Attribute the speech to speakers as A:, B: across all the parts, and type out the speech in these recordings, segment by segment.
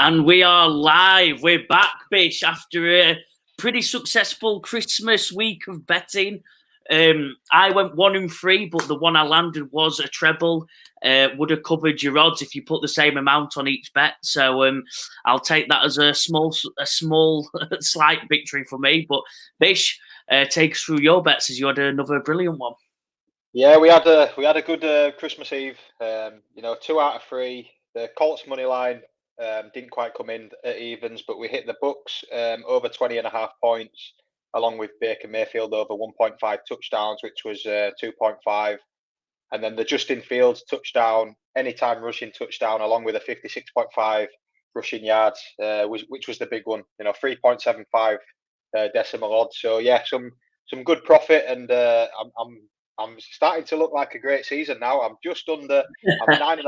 A: And we are live. We're back, Bish, after a pretty successful Christmas week of betting. I went 1-3, but the one I landed was a treble. Would have covered your odds if you put the same amount on each bet. So I'll take that as a small, slight victory for me. But Bish, take us through your bets as you had another brilliant one.
B: Yeah, we had a good Christmas Eve. 2 out of 3. The Colts money line didn't quite come in at evens, but we hit the Bucks over 20.5 points, along with Baker Mayfield over 1.5 touchdowns, which was 2.5, and then the Justin Fields touchdown, anytime rushing touchdown, along with a 56.5 rushing yards, which was the big one. 3.75 decimal odds. So yeah, some good profit, and I'm starting to look like a great season now. I'm just under. I'm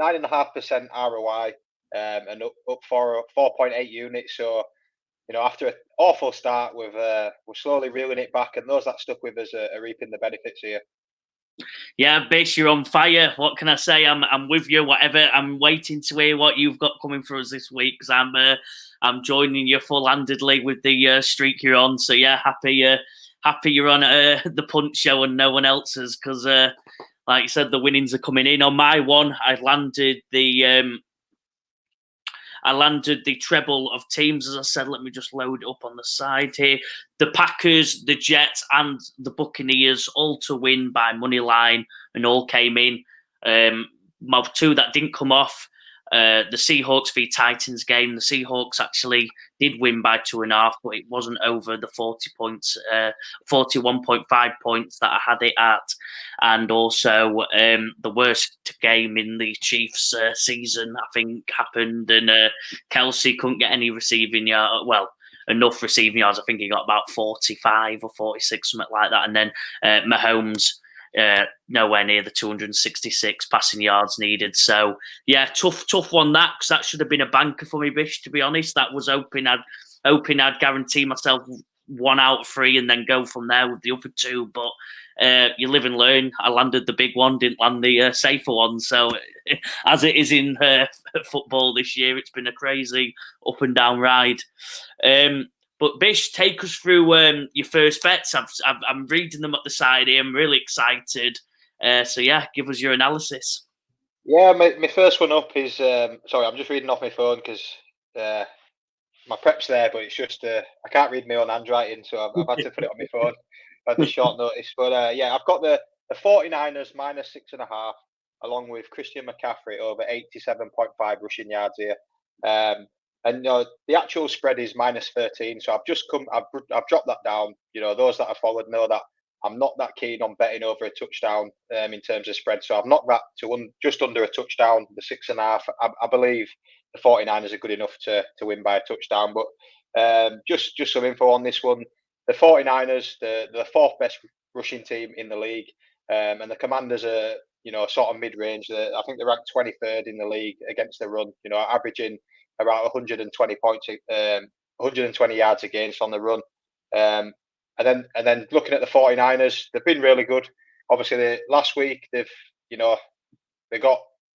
B: 9.5% ROI, and up for 4.8 units. So after an awful start, we're slowly reeling it back, and those that stuck with us are reaping the benefits here.
A: Yeah, Bish, you're on fire. What can I say? I'm with you. Whatever. I'm waiting to hear what you've got coming for us this week, because I'm joining you full-handedly with the streak you're on. So yeah, happy you're on the Punt show and no one else's, because like you said, the winnings are coming in. On my one, I landed the treble of teams, as I said. Let me just load it up on the side here. The Packers, the Jets, and the Buccaneers all to win by money line, and all came in. My two that didn't come off, the Seahawks v Titans game. The Seahawks actually did win by 2.5, but it wasn't over the 40 points, 41.5 points that I had it at. And also the worst game in the Chiefs season, I think, happened, and Kelsey couldn't get any receiving yards. Well, enough receiving yards. I think he got about 45 or 46, something like that. And then Mahomes, nowhere near the 266 passing yards needed. So yeah, tough one that, because that should have been a banker for me, Bish. To be honest, that was hoping I'd guarantee myself 1 out of 3 and then go from there with the other 2. But you live and learn. I landed the big one, didn't land the safer one. So as it is in football this year, it's been a crazy up and down ride. But Bish, take us through your first bets. I'm reading them at the side here. I'm really excited. So yeah, give us your analysis.
B: Yeah, my first one up is sorry, I'm just reading off my phone because my prep's there, but it's just I can't read my own handwriting, so I've had to put it on my phone at the short notice. But yeah, I've got the 49ers minus 6.5, along with Christian McCaffrey over 87.5 rushing yards here. And the actual spread is minus 13, so I've dropped that down. Those that have followed know that I'm not that keen on betting over a touchdown in terms of spread, so I've knocked that to just under a touchdown, the 6.5. I believe the 49ers are good enough to win by a touchdown. But just some info on this one: the 49ers, the 4th best rushing team in the league, and the Commanders are sort of mid-range. I think they're ranked 23rd in the league against the run. Averaging about 120 points, 120 yards against on the run. And then looking at the 49ers, they've been really good. Obviously, last week they got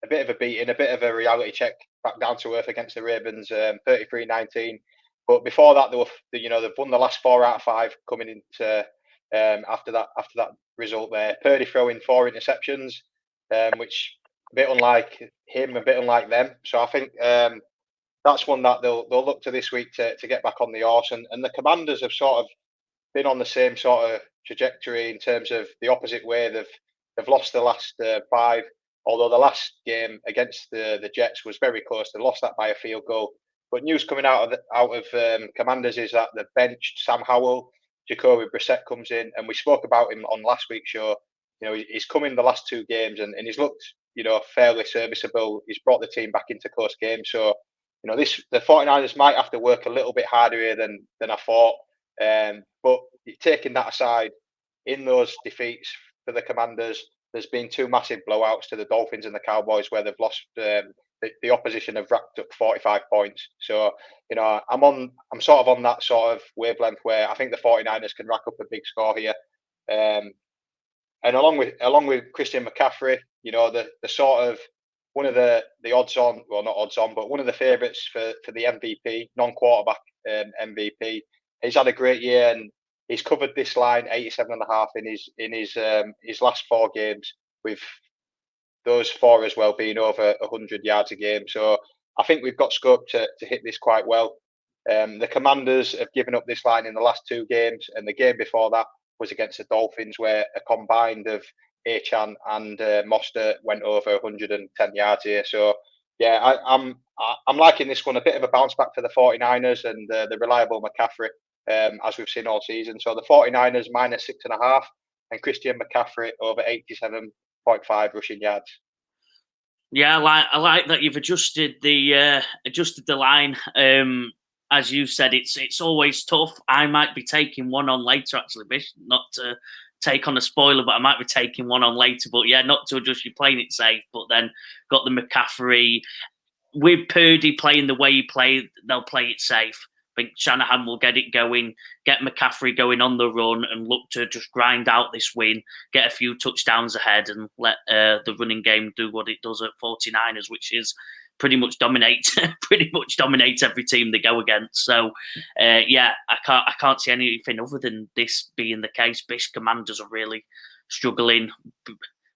B: a bit of a beating, a bit of a reality check back down to earth against the Ravens, 33-19. But before that, they've won the last 4 out of 5 coming into after that result there. Purdy throwing 4 interceptions, which a bit unlike him, a bit unlike them. So I think that's one that they'll look to this week to get back on the horse. And the Commanders have sort of been on the same sort of trajectory in terms of the opposite way. They've lost the last 5, although the last game against the Jets was very close. They lost that by a field goal. But news coming out of Commanders is that they've benched Sam Howell. Jacoby Brissett comes in, and we spoke about him on last week's show. He's come in the last 2 games and he's looked fairly serviceable. He's brought the team back into close games. So the 49ers might have to work a little bit harder here than I thought. But taking that aside, in those defeats for the Commanders, there's been 2 massive blowouts to the Dolphins and the Cowboys where they've lost. The opposition have racked up 45 points. So I'm sort of on that sort of wavelength where I think the 49ers can rack up a big score here. And along with Christian McCaffrey, the sort of one of the odds on, well, not odds on, but one of the favourites for the MVP, non-quarterback MVP. He's had a great year, and he's covered this line 87.5 in his last 4 games, with those 4 as well being over 100 yards a game. So I think we've got scope to hit this quite well. The Commanders have given up this line in the last 2 games, and the game before that was against the Dolphins, where a combined of Achan and Mostert went over 110 yards here. So yeah, I'm liking this one. A bit of a bounce back for the 49ers and the reliable McCaffrey, as we've seen all season. So the 49ers minus 6.5, and Christian McCaffrey over 87.5 rushing yards.
A: Yeah, I like that you've adjusted the line. As you said, it's always tough. I might be taking one on later, actually, Bish, not to take on a spoiler, but I might be taking one on later. But yeah, not to adjust, you're playing it safe. But then got the McCaffrey. With Purdy playing the way he played, they'll play it safe. I think Shanahan will get it going, get McCaffrey going on the run, and look to just grind out this win, get a few touchdowns ahead, and let the running game do what it does at 49ers, which is pretty much dominate every team they go against. So yeah, I can't see anything other than this being the case. Bish Commanders are really struggling.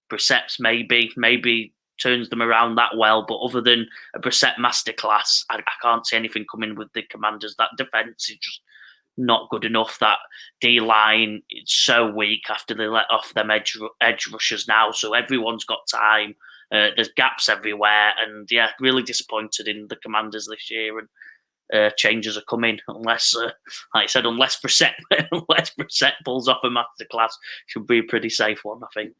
A: Brissett's maybe turns them around that well, but other than a Brissett masterclass, I can't see anything coming with the Commanders. That defense is just not good enough. That D line is so weak after they let off them edge rushers now, so everyone's got time. There's gaps everywhere, and yeah, really disappointed in the Commanders this year. And changes are coming unless, like I said, unless Brissett pulls off a masterclass, should be a pretty safe one, I think.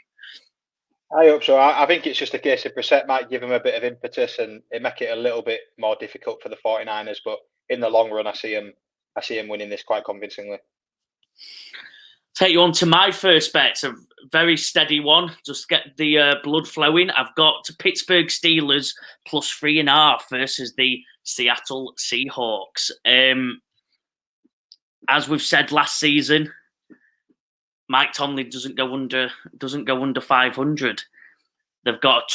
B: I hope so. I think it's just a case of Brissett might give him a bit of impetus and it make it a little bit more difficult for the 49ers. But in the long run, I see him winning this quite convincingly.
A: Take you on to my first bet. It's a very steady one. Just get the blood flowing. I've got Pittsburgh Steelers plus 3.5 versus the Seattle Seahawks. As we've said last season, Mike Tomlin doesn't go under 500. They've got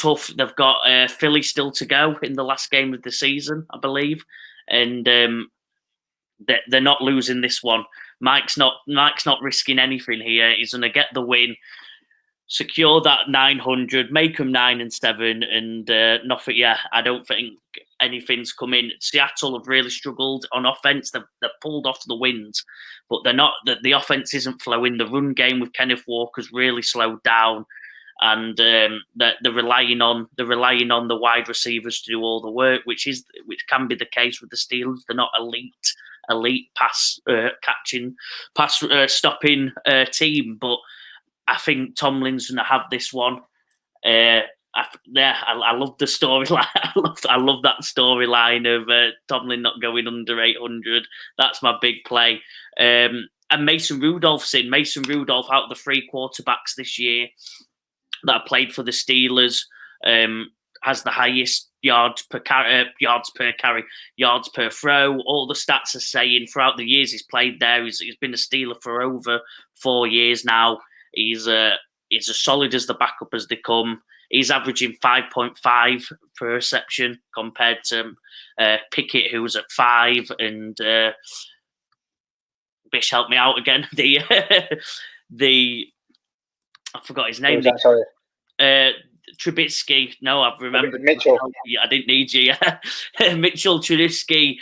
A: Philly still to go in the last game of the season, I believe, and they're not losing this one. Mike's not risking anything here. He's going to get the win, secure that 900, make them 9-7, and nothing. Yeah, I don't think anything's coming. Seattle have really struggled on offense. They've pulled off the wins, but they're not. The offense isn't flowing. The run game with Kenneth Walker's really slowed down, and they're relying on the wide receivers to do all the work, which can be the case with the Steelers. They're not elite pass stopping team, but I think Tomlin's going to have this one. I love the storyline. I love that storyline of Tomlin not going under 800. That's my big play. And Mason Rudolph's in. Mason Rudolph, out of the 3 quarterbacks this year that played for the Steelers, has the highest yards per carry, yards per throw. All the stats are saying throughout the years he's played there, he's been a Steeler for over 4 years now. He's as solid as the backup as they come. He's averaging 5.5 per reception compared to Pickett, who was at 5, and Bish, help me out again. I forgot his name.
B: Sorry.
A: Trubisky. No, I've remembered.
B: Mitchell.
A: I didn't need you. Mitchell Trubisky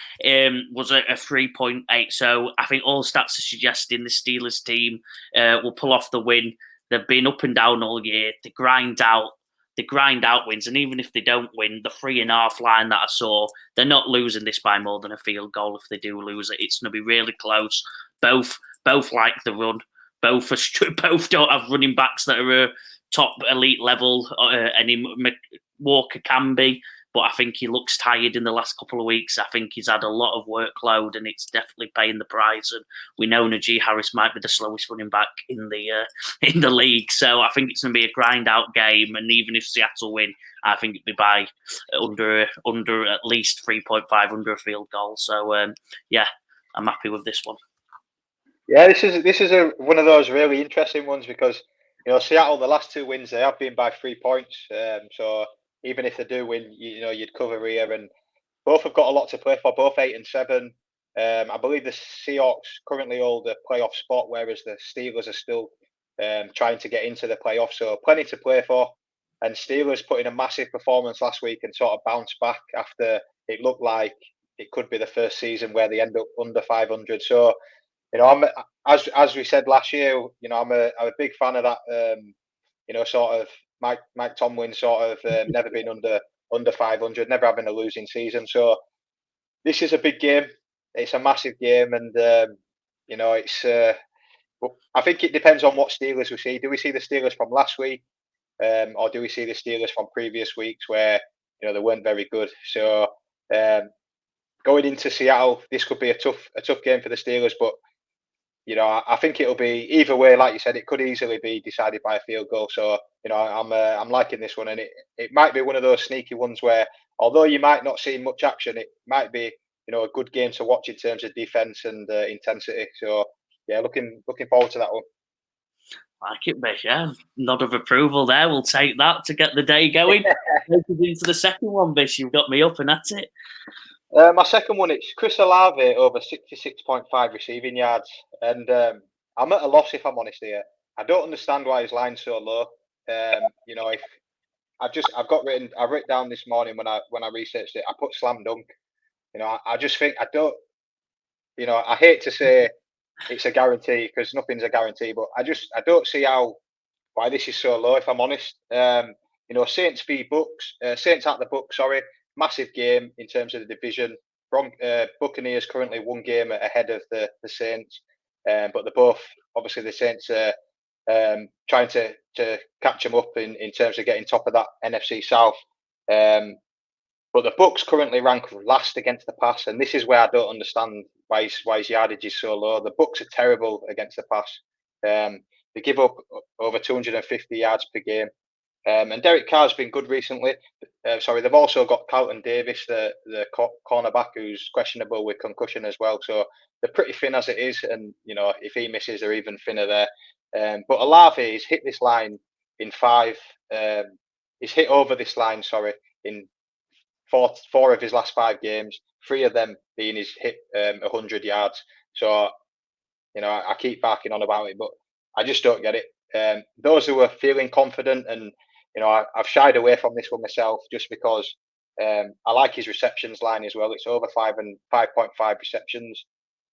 A: was a 3.8. So I think all stats are suggesting the Steelers team will pull off the win. They've been up and down all year. They grind out wins, and even if they don't win, the 3.5 line that I saw, they're not losing this by more than a field goal. If they do lose it, it's going to be really close. Both like the run. Both don't have running backs that are top elite level. Walker can be, but I think he looks tired in the last couple of weeks. I think he's had a lot of workload, and it's definitely paying the price. And we know Najee Harris might be the slowest running back in the league, so I think it's going to be a grind out game. And even if Seattle win, I think it'll be by under at least 3.5 under a field goal. So yeah, I'm happy with this one.
B: Yeah, this is one of those really interesting ones because Seattle, the last 2 wins they have been by 3 points. So even if they do win, you'd cover here. And both have got a lot to play for. Both 8 and 7. I believe the Seahawks currently hold a playoff spot, whereas the Steelers are still trying to get into the playoffs. So plenty to play for. And Steelers put in a massive performance last week and sort of bounced back after it looked like it could be the first season where they end up under 500. So, I'm as we said last year, I'm a big fan of that. Sort of Mike Tomlin sort of never been under 500, never having a losing season. So this is a big game. It's a massive game, and it's. I think it depends on what Steelers we see. Do we see the Steelers from last week, or do we see the Steelers from previous weeks where they weren't very good? So going into Seattle, this could be a tough game for the Steelers, but I think it'll be either way. Like you said, it could easily be decided by a field goal. So I'm liking this one, and it might be one of those sneaky ones where, although you might not see much action, it might be a good game to watch in terms of defense and intensity. So yeah, looking forward to that one.
A: Like it, Bish, yeah. Nod of approval there. We'll take that to get the day going. Into the second one, Bish. You've got me up and that's it.
B: My second one, it's Chris Olave over 66.5 receiving yards. And I'm at a loss, if I'm honest here. I don't understand why his line's so low. If I've written down this morning when I researched it, I put slam dunk. I just think I don't. I hate to say it's a guarantee because nothing's a guarantee, but I don't see why this is so low. If I'm honest, Saints v Bucks, Saints at the Bucks. Sorry, massive game in terms of the division. Buccaneers currently one game ahead of the Saints, but they're both obviously the Saints trying to catch them up in terms of getting top of that NFC South. But the Bucks currently rank last against the pass, and this is where I don't understand why his yardage is so low. The Bucks are terrible against the pass. They give up over 250 yards per game. And Derek Carr's been good recently. They've also got Carlton Davis, the cornerback, who's questionable with concussion as well. So they're pretty thin as it is, and if he misses, they're even thinner there. But Olave has hit this line in five. He's hit over this line, in four of his last 5 games. 3 of them being he's hit 100 yards. So I keep barking on about it, but I just don't get it. Those who are feeling confident, and I've shied away from this one myself just because I like his receptions line as well. It's over 5.5 receptions.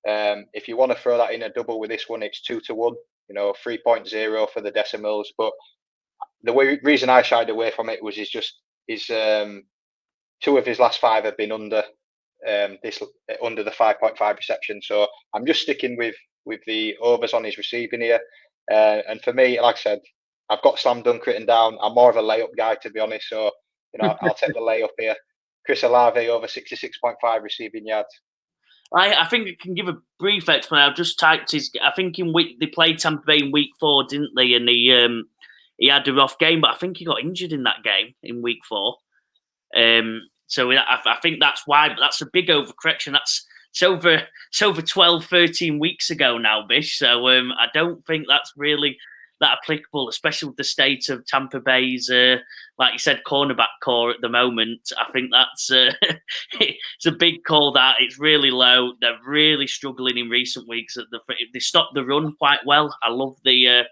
B: If you want to throw that in a double with this one, it's 2-1. 3.0 for the decimals. But the reason I shied away from it was his 2 of his last 5 have been under the 5.5 reception. So I'm just sticking with the overs on his receiving here. And for me, like I said, I've got slam dunk written down. I'm more of a layup guy, to be honest. So I'll take the layup here. Chris Olave over 66.5 receiving yards.
A: I think I can give a brief explanation. I've just typed his. I think they played Tampa Bay in week 4, didn't they? And he had a rough game, but I think he got injured in that game in week 4. So I think that's why. But that's a big overcorrection. It's over 12, 13 weeks ago now, Bish. So I don't think that's really that applicable, especially with the state of Tampa Bay's, like you said, cornerback core at the moment. I think that's it's a big call. That it's really low. They're really struggling in recent weeks. They stopped the run quite well. I love the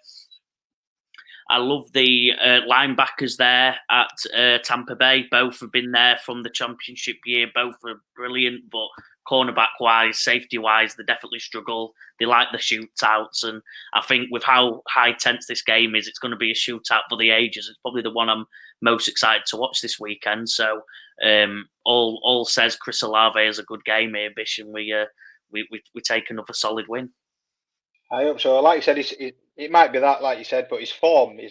A: linebackers there at Tampa Bay. Both have been there from the championship year. Both are brilliant, but cornerback-wise, safety-wise, they definitely struggle. They like the shootouts, and I think with how high tense this game is, it's going to be a shootout for the ages. It's probably the one I'm most excited to watch this weekend. So all says Chris Olave is a good game here, Bish, and we take another solid win.
B: I hope so. Like you said, it might be that, like you said, but his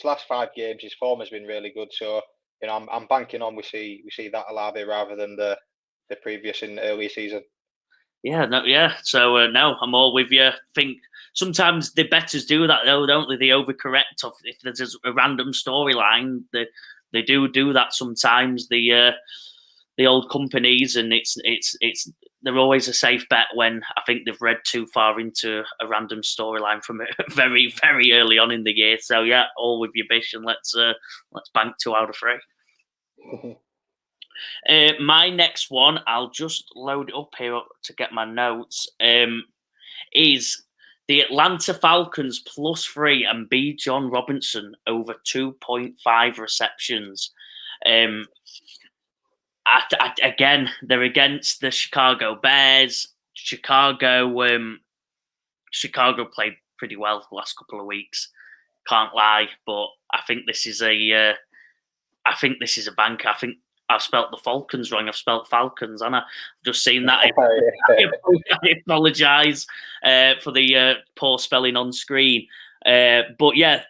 B: last 5 games, his form has been really good. So I'm banking on we see that Olave rather than the previous in the early season.
A: Yeah. So no, I'm all with you. I think sometimes the bettors do that though, don't they? They overcorrect if there's a random storyline. They do that sometimes. The old companies, and it's they're always a safe bet when I think they've read too far into a random storyline from very, very early on in the year. So yeah, all with you, Bish, and let's bank 2 out of 3. My next one, I'll just load it up here to get my notes, is the Atlanta Falcons +3 and B. John Robinson over 2.5 receptions. Again, they're against the Chicago Bears. Chicago played pretty well the last couple of weeks. Can't lie, but I think this is a banker. I think I've spelt the Falcons wrong. I've spelt Falcons, and I've just seen that. I apologise for the poor spelling on screen. But yeah,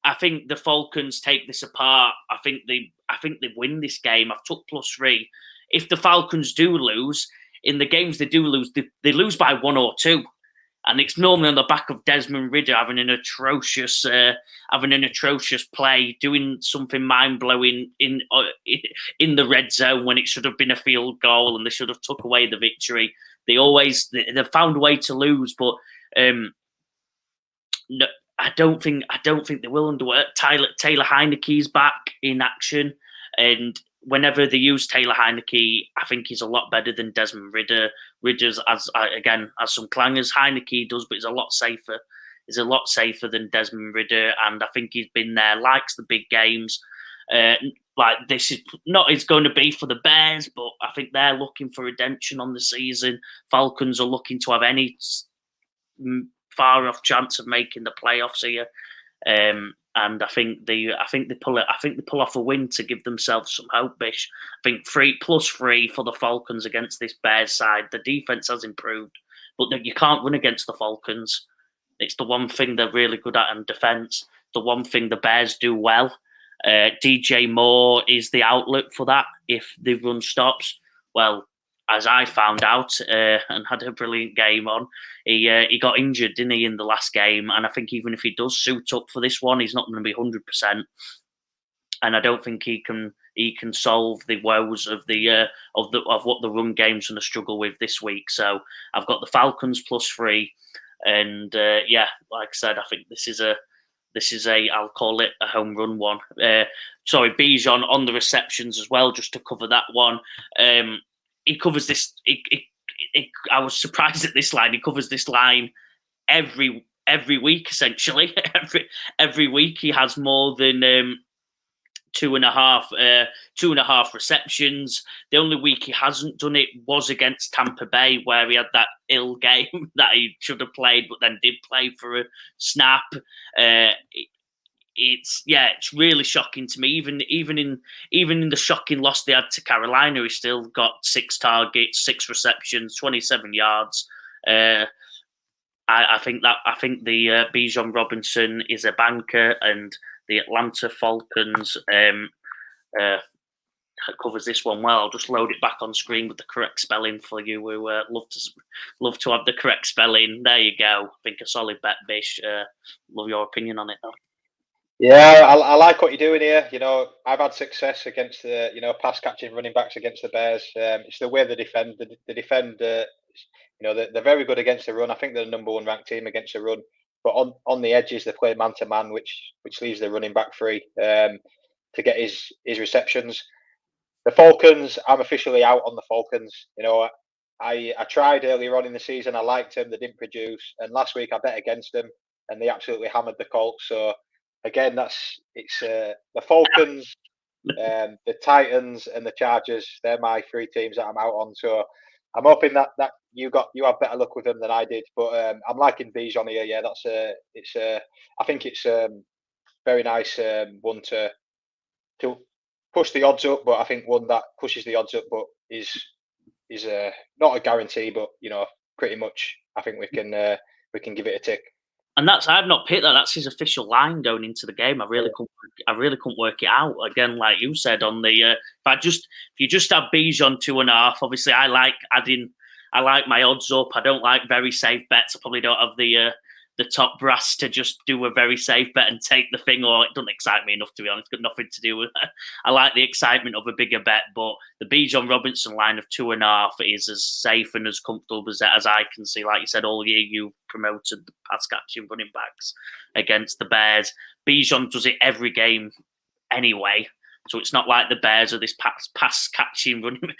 A: I think the Falcons take this apart. I think they win this game. I've took +3. If the Falcons do lose, in the games they do lose, they lose by 1 or 2. And it's normally on the back of Desmond Ridder having an atrocious play, doing something mind blowing in the red zone when it should have been a field goal, and they should have took away the victory. They've found a way to lose, but no, I don't think they will underwork. Taylor Heineke's back in action, and whenever they use Taylor Heineke, I think he's a lot better than Desmond Ridder. Ridder's has some clangers. Heineke does, but he's a lot safer. He's a lot safer than Desmond Ridder, and I think he's been there, likes the big games. Like this is not it's going to be for the Bears, but I think they're looking for redemption on the season. Falcons are looking to have any far off chance of making the playoffs here. And I think they pull off a win to give themselves some hope. Bish, I think +3 for the Falcons against this Bears side. The defense has improved, but you can't run against the Falcons. It's the one thing they're really good at in defense. The one thing the Bears do well. DJ Moore is the outlet for that. If the run stops, well, as I found out and had a brilliant game on, he got injured, didn't he, in the last game? And I think even if he does suit up for this one, he's not going to be 100%. And I don't think he can solve the woes of what the run game's going to struggle with this week. So I've got the Falcons +3, and like I said, I think this is a I'll call it a home run one. Sorry, Bijan on the receptions as well, just to cover that one. He covers this. I was surprised at this line. He covers this line every week, essentially. every week he has more than 2.5 receptions. The only week he hasn't done it was against Tampa Bay, where he had that ill game that he should have played, but then did play for a snap. It's really shocking to me. Even in the shocking loss they had to Carolina, he still got 6 targets, 6 receptions, 27 yards. I think the Bijan Robinson is a banker, and the Atlanta Falcons covers this one well. I'll just load it back on screen with the correct spelling for you. We love to have the correct spelling. There you go. I think a solid bet, Bish. Love your opinion on it, though.
B: Yeah, I like what you're doing here. I've had success against the pass catching running backs against the Bears. It's the way they defend. They defend. They're very good against the run. I think they're the number 1 ranked team against the run. But on the edges, they play man to man, which leaves the running back free to get his receptions. The Falcons, I'm officially out on the Falcons. I tried earlier on in the season. I liked them. They didn't produce. And last week I bet against them, and they absolutely hammered the Colts. So again, it's the Falcons, the Titans, and the Chargers. They're my 3 teams that I'm out on. So I'm hoping that you have better luck with them than I did. But I'm liking Bijan here. Yeah, I think it's very nice one to push the odds up. But I think one that pushes the odds up, but is not a guarantee. But pretty much, I think we can give it a tick.
A: And I've not picked that. That's his official line going into the game. I really couldn't work it out. Again, like you said on the, if you just have Bijan 2.5, obviously I like my odds up. I don't like very safe bets. I probably don't have the top brass to just do a very safe bet and take the thing, or it doesn't excite me enough, to be honest. It's got nothing to do with it. I like the excitement of a bigger bet, but the Bijan Robinson line of 2.5 is as safe and as comfortable as I can see. Like you said, all year you promoted the pass catching running backs against the Bears. Bijan does it every game anyway. So it's not like the Bears are this pass catching running.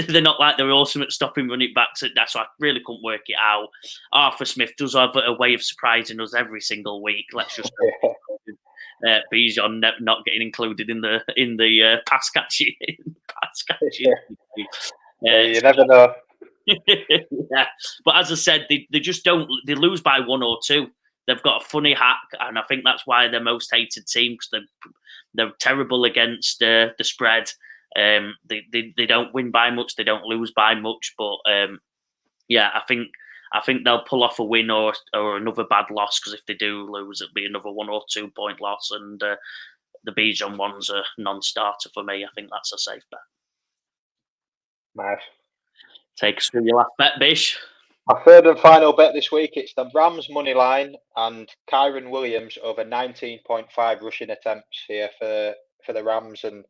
A: They're not like they're awesome at stopping running backs. That's why I really couldn't work it out. Arthur Smith does have a way of surprising us every single week. Let's just Bijan not getting included in the pass catching.
B: You never know.
A: Yeah, but as I said, they just don't. They lose by 1 or 2. They've got a funny hack, and I think that's why they're most hated team, because they're terrible against the spread. They don't win by much. They don't lose by much. But yeah, I think they'll pull off a win or another bad loss, because if they do lose, it'll be another 1 or 2 point loss. And the Bijan one's a non-starter for me. I think that's a safe bet.
B: Nice.
A: Take us through your last bet, Bish.
B: My third and final bet this week, it's the Rams money line and Kyren Williams over 19.5 rushing attempts here for the Rams. And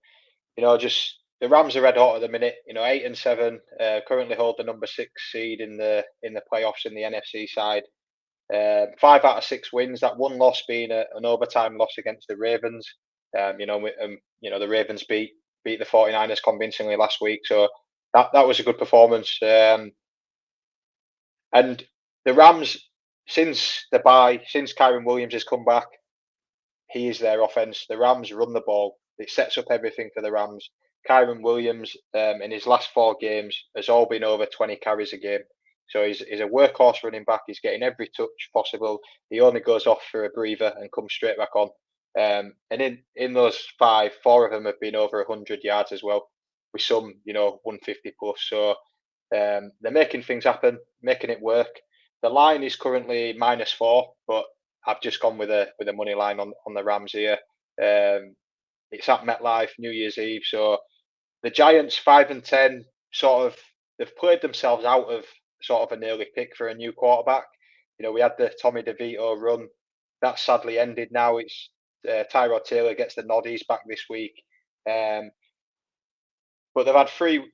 B: just the Rams are red hot at the minute. 8-7, currently hold the number 6 seed in the playoffs in the NFC side. 5 out of 6 wins. That one loss being an overtime loss against the Ravens. The Ravens beat the 49ers convincingly last week, so that was a good performance. And the Rams, since the bye, since Kyren Williams has come back, he is their offense. The Rams run the ball. It sets up everything for the Rams. Kyren Williams, in his last 4 games, has all been over 20 carries a game. So he's a workhorse running back. He's getting every touch possible. He only goes off for a breather and comes straight back on. And in those 5, 4 of them have been over 100 yards as well, with some, 150 plus. So they're making things happen, making it work. The line is currently -4, but I've just gone with a money line on the Rams here. It's at MetLife, New Year's Eve. So the Giants 5-10, they've played themselves out of sort of an early pick for a new quarterback. We had the Tommy DeVito run. That sadly ended now. It's Tyrod Taylor gets the nod. He's back this week. But they've had 3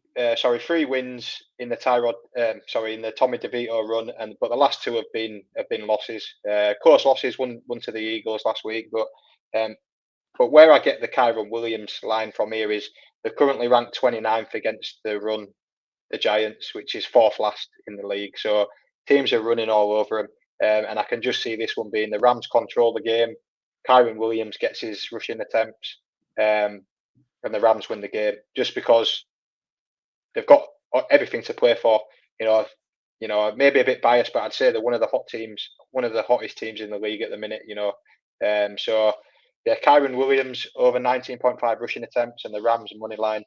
B: wins in the in the Tommy DeVito run, but the last 2 have been losses, close losses. One to the Eagles last week, but where I get the Kyren Williams line from here is they're currently ranked 29th against the run, the Giants, which is 4th last in the league. So teams are running all over them, and I can just see this one being the Rams control the game. Kyren Williams gets his rushing attempts, and the Rams win the game, just because they've got everything to play for. Maybe a bit biased, but I'd say they're one of the hot teams, one of the hottest teams in the league at the minute. So yeah, Kyren Williams over 19.5 rushing attempts and the Rams money line.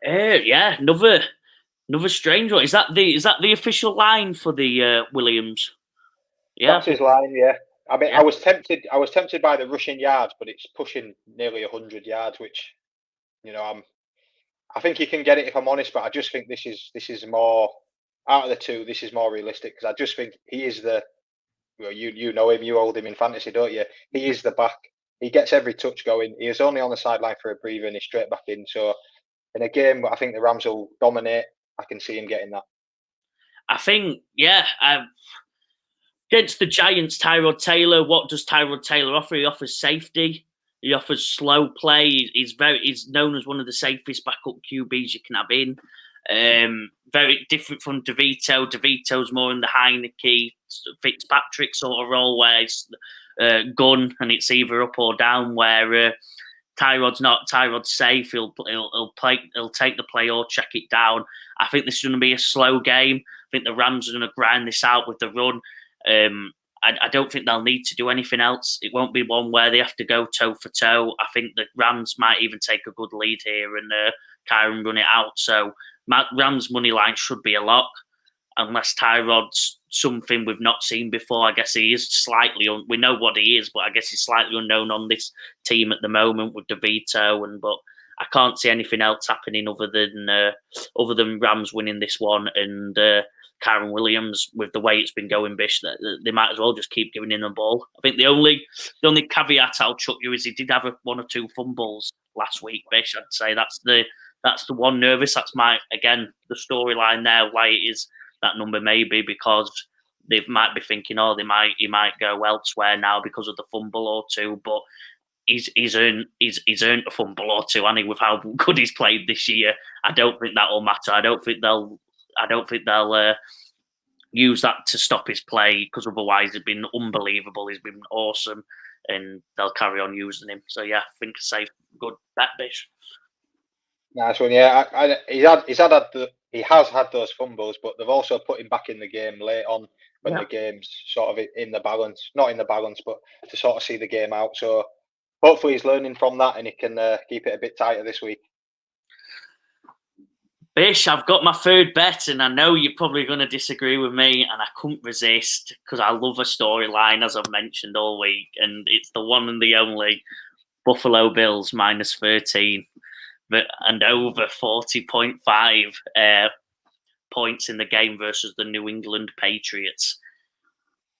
A: Yeah, another strange one. Is that the official line for the Williams? Yeah,
B: that's his line. Yeah, I mean, yeah. I was tempted by the rushing yards, but it's pushing nearly 100 yards, which I think he can get it if I'm honest. But I just think this is more out of the 2. This is more realistic, because I just think he is the. Well, you know him, you hold him in fantasy, don't you? He is the back. He gets every touch going. He is only on the sideline for a breather and he's straight back in. So in a game, I think the Rams will dominate. I can see him getting that.
A: I think, yeah. Against the Giants, Tyrod Taylor, what does Tyrod Taylor offer? He offers safety. He offers slow play. He's known as one of the safest backup QBs you can have in. Very different from DeVito. DeVito's more in the Heineke, Fitzpatrick sort of role, where it's gun and it's either up or down. Where Tyrod's not. Tyrod's safe. He'll take the play or check it down. I think this is going to be a slow game. I think the Rams are going to grind this out with the run. I don't think they'll need to do anything else. It won't be one where they have to go toe for toe. I think the Rams might even take a good lead here and Kyren run it out. So Rams money line should be a lock, unless Tyrod's something we've not seen before. I guess he is slightly we know what he is, but I guess he's slightly unknown on this team at the moment with DeVito. But I can't see anything else happening other than Rams winning this one and Kyren Williams, with the way it's been going, Bish, they might as well just keep giving him the ball. I think the only caveat I'll chuck you is he did have 1 or 2 fumbles last week, Bish. I'd say that's the one nervous. That's the storyline there. Why it is that number, maybe because they might be thinking, he might go elsewhere now because of the fumble or 2. But he's earned a fumble or two, and with how good he's played this year. I don't think that will matter. I don't think they'll use that to stop his play, because otherwise he's been unbelievable. He's been awesome, and they'll carry on using him. So yeah, I think a safe, good bet, Bish.
B: Nice one. Yeah, he has had those fumbles, but they've also put him back in the game late on when the game's sort of in the balance, not in the balance, but to sort of see the game out. So hopefully he's learning from that and he can keep it a bit tighter this week.
A: Bish, I've got my third bet, and I know you're probably going to disagree with me, and I couldn't resist because I love a storyline, as I've mentioned all week, and it's the one and the only Buffalo Bills minus 13, and over 40.5 points in the game versus the New England Patriots.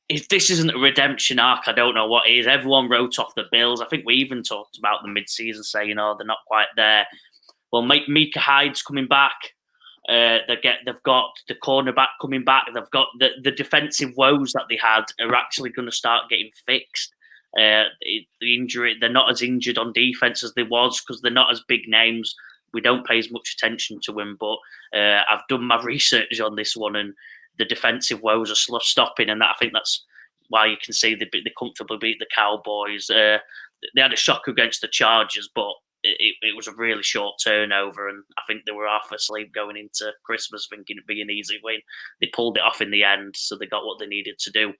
A: If this isn't a redemption arc, I don't know what is. Everyone wrote off the Bills. I think we even talked about the mid-season saying, "Oh, they're not quite there." Well, Micah Hyde's coming back. They've got the cornerback coming back. They've got the defensive woes that they had are actually going to start getting fixed. The injury, they're not as injured on defense as they was because they're not as big names. We don't pay as much attention to them, but I've done my research on this one, and the defensive woes are stopping, and I think that's why you can see they comfortably beat the Cowboys. They had a shock against the Chargers, but it was a really short turnover, and I think they were half asleep going into Christmas thinking it'd be an easy win. They pulled it off in the end, so they got what they needed to do.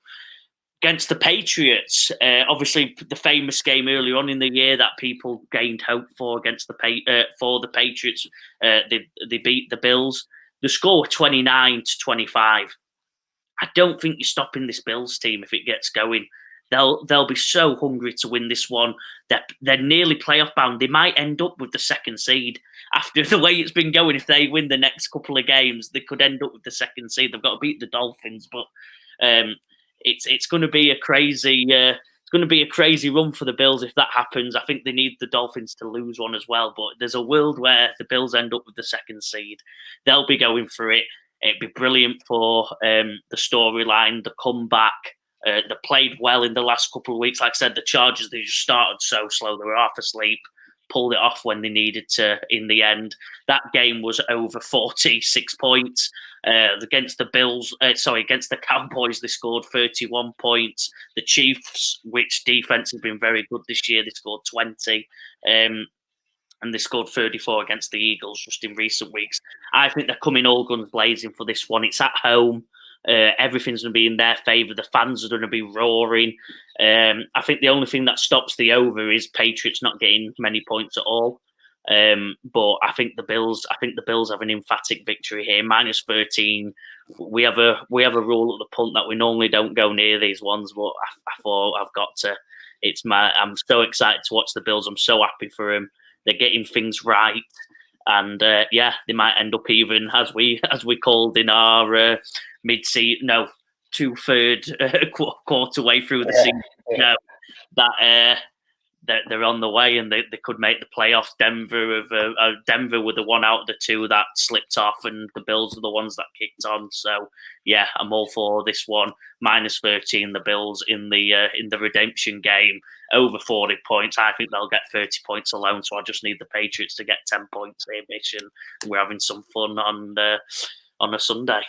A: Against the Patriots, obviously the famous game earlier on in the year that people gained hope for against the Patriots, they beat the Bills. The score was 29-25. I don't think you're stopping this Bills team if it gets going. They'll be so hungry to win this one. They're nearly playoff bound. They might end up with the second seed after the way it's been going. If they win the next couple of games, they could end up with the second seed. They've got to beat the Dolphins, but it's going to be a crazy. It's going to be a crazy run for the Bills if that happens. I think they need the Dolphins to lose one as well. But there's a world where the Bills end up with the second seed. They'll be going for it. It'd be brilliant for the storyline, the comeback. They played well in the last couple of weeks. Like I said, the Chargers, they just started so slow. They were half asleep, pulled it off when they needed to in the end. That game was over 46 points. Against the Cowboys, they scored 31 points. The Chiefs, which defense has been very good this year, they scored 20. And they scored 34 against the Eagles just in recent weeks. I think they're coming all guns blazing for this one. It's at home. Everything's going to be in their favour. The fans are going to be roaring. I think the only thing that stops the over is Patriots not getting many points at all. But I think the Bills have an emphatic victory here. Minus 13. We have a rule at the punt that we normally don't go near these ones, but I thought I've got to. I'm so excited to watch the Bills. I'm so happy for them. They're getting things right, and they might end up even as we called in our mid-season, two-third quarter way through the season. That they're on the way and they could make the playoffs. Denver were the one out of the two that slipped off, and the Bills are the ones that kicked on. So yeah, I'm all for this one. Minus 13, the Bills in the redemption game, over 40 points. I think they'll get 30 points alone. So I just need the Patriots to get 10 points here, Bish, and we're having some fun on a Sunday.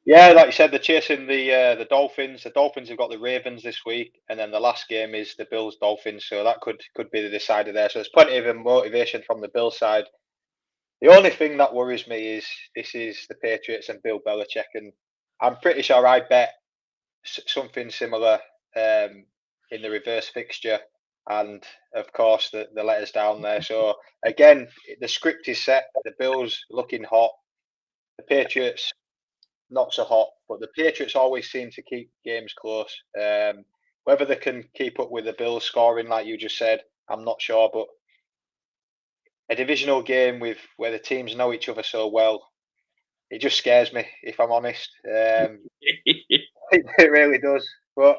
B: Yeah, like you said, they're chasing the Dolphins. The Dolphins have got the Ravens this week, and then the last game is the Bills-Dolphins, so that could be the decider there. So there's plenty of motivation from the Bills side. The only thing that worries me is this is the Patriots and Bill Belichick, and I'm pretty sure I bet something similar in the reverse fixture, and of course the letters down there. So again, the script is set. The Bills looking hot, the Patriots not so hot, but the Patriots always seem to keep games close. Whether they can keep up with the Bills scoring, like you just said, I'm not sure. But a divisional game where the teams know each other so well, it just scares me, if I'm honest. It really does. But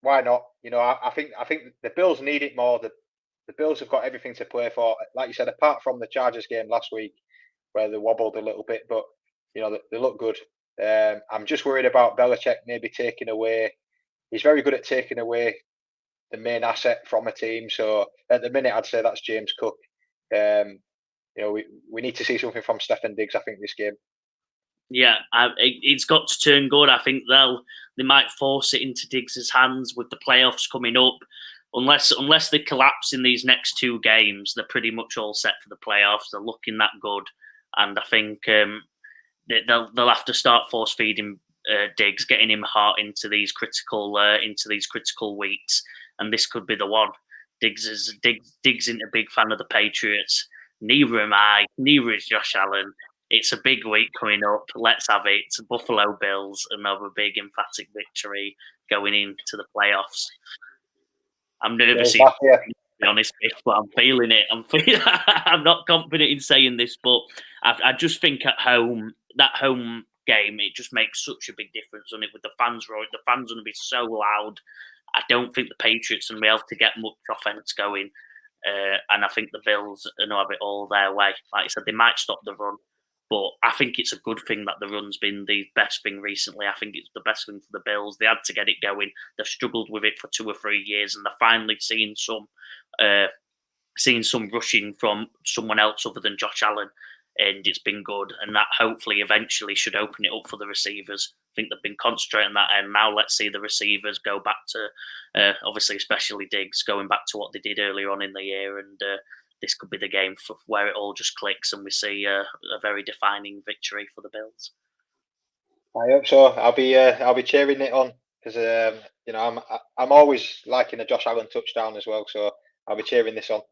B: why not? I think the Bills need it more. The Bills have got everything to play for. Like you said, apart from the Chargers game last week, where they wobbled a little bit, but they look good. I'm just worried about Belichick maybe taking away. He's very good at taking away main asset from a team. So at the minute, I'd say that's James Cook. We need to see something from Stefan Diggs, I think, this game.
A: Yeah, it's got to turn good. I think they might force it into Diggs' hands with the playoffs coming up. Unless they collapse in these next 2 games, they're pretty much all set for the playoffs. They're looking that good, and I think they'll have to start force feeding Diggs, getting him hot into these critical weeks, and this could be the one. Diggs isn't a big fan of the Patriots. Neither am I. Neither is Josh Allen. It's a big week coming up. Let's have it. Buffalo Bills, another big emphatic victory going into the playoffs. I'm nervous, to be honest, but I'm feeling it. I'm not confident in saying this, but I just think at home, that home game, it just makes such a big difference on it with the fans. Right, the fans are going to be so loud. I don't think the Patriots are going to be able to get much offense going, and I think the Bills are going to have it all their way. Like I said, they might stop the run, but I think it's a good thing that the run's been the best thing recently. I think it's the best thing for the Bills. They had to get it going. They've struggled with it for 2 or 3 years, and they're finally seeing some rushing from someone else other than Josh Allen, and it's been good. And that hopefully eventually should open it up for the receivers. I think they've been concentrating on that, and now let's see the receivers go back to, obviously, especially Diggs, going back to what they did earlier on in the year, and this could be the game for where it all just clicks and we see a very defining victory for the Bills.
B: I hope so. I'll be cheering it on because I'm always liking a Josh Allen touchdown as well. So I'll be cheering this on.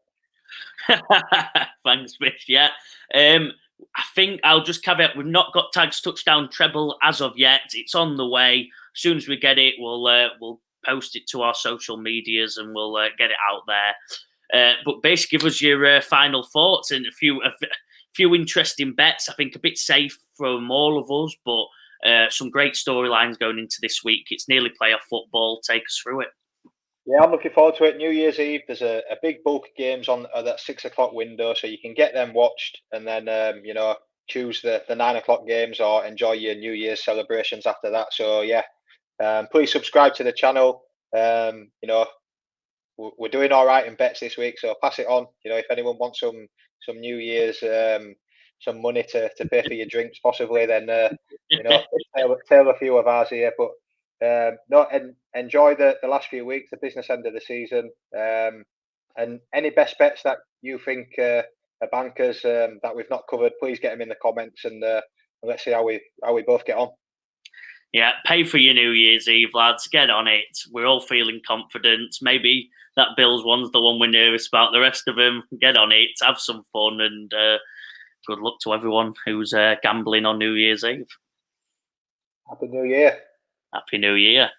A: Thanks, Bish. Yeah. I think I'll just caveat, we've not got Tag's touchdown treble as of yet. It's on the way. As soon as we get it, we'll post it to our social medias and we'll get it out there. But Bish, give us your final thoughts and a few interesting bets. I think a bit safe from all of us, but some great storylines going into this week. It's nearly playoff football. Take us through it.
B: Yeah, I'm looking forward to it. New Year's Eve, there's a big bulk of games on that 6 o'clock window, so you can get them watched and then choose the 9 o'clock games or enjoy your New Year's celebrations after that. So yeah, please subscribe to the channel. We're doing all right in bets this week, so pass it on. If anyone wants some New Year's some money to pay for your drinks, possibly, then tail a few of ours here. But enjoy the last few weeks, the business end of the season, and any best bets that you think are bankers that we've not covered, please get them in the comments, and let's see how we both get on.
A: Yeah, pay for your New Year's Eve, lads. Get on it. We're all feeling confident. Maybe that Bills one's the one we're nervous about. The rest of them, get on it. Have some fun, and good luck to everyone who's gambling on New Year's Eve.
B: Happy New Year.
A: Happy New Year.